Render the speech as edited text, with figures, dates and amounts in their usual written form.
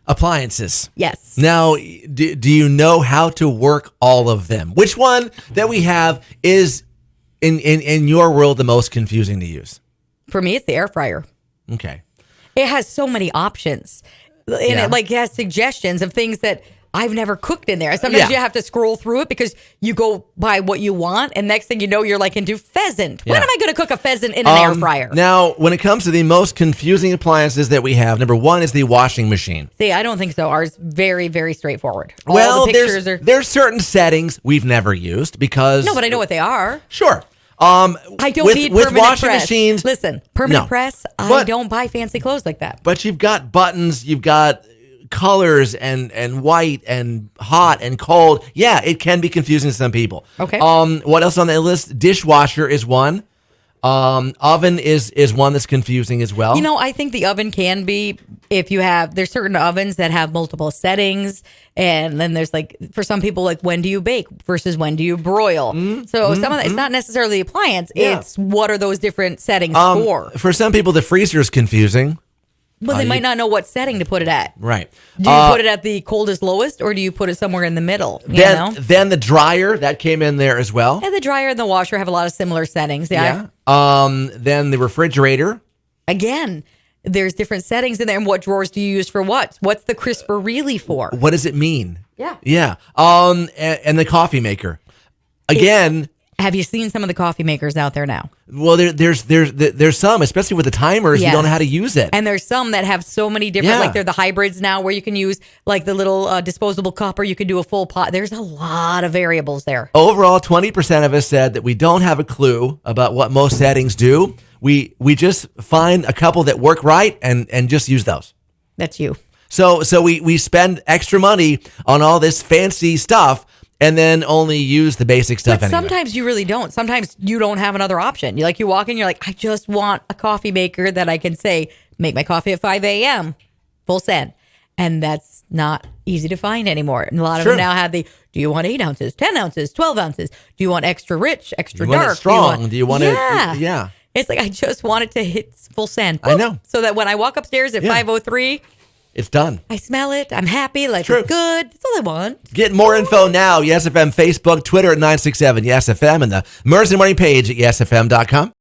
Appliances. Yes. Now, do you know how to work all of them? Which one that we have is, in your world, the most confusing to use? For me, it's the air fryer. Okay. It has so many options. And it has suggestions of things that I've never cooked in there. Sometimes you have to scroll through it because you go by what you want, and next thing you know, you're like into pheasant. When am I going to cook a pheasant in an air fryer? Now, when it comes to the most confusing appliances that we have, number one is the washing machine. See, I don't think so. Ours very, very straightforward. Well, there's certain settings we've never used because... No, but I know what they are. Sure. I don't need permanent washing press. machines. Listen, permanent press, I don't buy fancy clothes like that. But you've got buttons, you've got colors and white and hot and cold. Yeah, it can be confusing to some people. Okay. What else on that list? Dishwasher is one. Oven is one that's confusing as well. You know, I think the oven can be, there's certain ovens that have multiple settings, and then there's like, for some people, like when do you bake versus when do you broil? So some of that, it's not necessarily the appliance, it's what are those different settings for? For some people, the freezer is confusing. But they might not know what setting to put it at. Right. Do you put it at the coldest, lowest, or do you put it somewhere in the middle? Then the dryer, that came in there as well. And the dryer and the washer have a lot of similar settings. Yeah. Then the refrigerator. Again, there's different settings in there. And what drawers do you use for what? What's the crisper really for? What does it mean? Yeah. Yeah. And the coffee maker. Again... Have you seen some of the coffee makers out there now? Well, there's some, especially with the timers, you don't know how to use it. And there's some that have so many different, like they're the hybrids now where you can use like the little disposable cup or you can do a full pot. There's a lot of variables there. Overall, 20% of us said that we don't have a clue about what most settings do. We just find a couple that work right and just use those. That's you. So we spend extra money on all this fancy stuff and then only use the basic stuff anyway. Sometimes you really don't. Sometimes you don't have another option. You walk in, you're like, I just want a coffee maker that I can say, make my coffee at 5 a.m., full send. And that's not easy to find anymore. And a lot of them now have do you want 8 ounces, 10 ounces, 12 ounces? Do you want extra rich, extra dark? You want it strong? Do you want it? Yeah. It's like, I just want it to hit full send. I know. So that when I walk upstairs at 5:03... It's done. I smell it. I'm happy. Life is good. That's all I want. Get more info now. Yes FM Facebook, Twitter at 967 Yes FM, and the Mercy Morning page at yesfm.com.